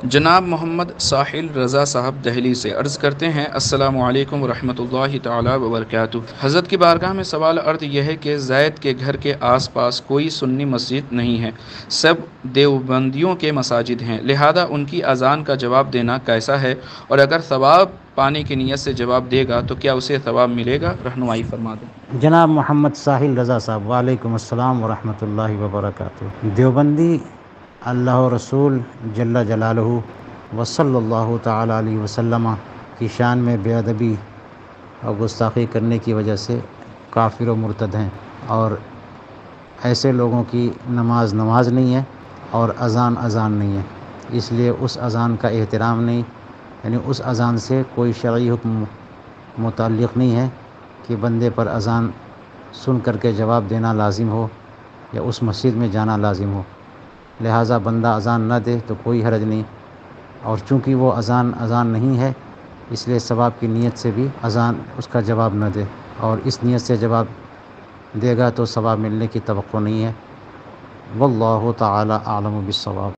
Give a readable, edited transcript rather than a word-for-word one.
جناب محمد ساحل رضا صاحب دہلی سے عرض کرتے ہیں، السلام علیکم ورحمۃ اللہ تعالی وبرکاتہ۔ حضرت کی بارگاہ میں سوال عرض یہ ہے کہ زید کے گھر کے آس پاس کوئی سنی مسجد نہیں ہے، سب دیوبندیوں کے مساجد ہیں، لہذا ان کی اذان کا جواب دینا کیسا ہے، اور اگر ثواب پانے کی نیت سے جواب دے گا تو کیا اسے ثواب ملے گا؟ رہنمائی فرما دیں۔ جناب محمد ساحل رضا صاحب، وعلیکم السلام ورحمۃ اللہ وبرکاتہ۔ دیوبندی اللہ و رسول جل جلالہ وصلی اللہ تعالی علیہ وسلم کی شان میں بے ادبی اور گستاخی کرنے کی وجہ سے کافر و مرتد ہیں، اور ایسے لوگوں کی نماز نہیں ہے اور اذان نہیں ہے، اس لیے اس اذان کا احترام نہیں، یعنی اس اذان سے کوئی شرعی حکم متعلق نہیں ہے کہ بندے پر اذان سن کر کے جواب دینا لازم ہو یا اس مسجد میں جانا لازم ہو، لہٰذا بندہ اذان نہ دے تو کوئی حرج نہیں، اور چونکہ وہ اذان نہیں ہے اس لیے ثواب کی نیت سے بھی اذان اس کا جواب نہ دے، اور اس نیت سے جواب دے گا تو ثواب ملنے کی توقع نہیں ہے۔ واللہ تعالی اعلم بالصواب۔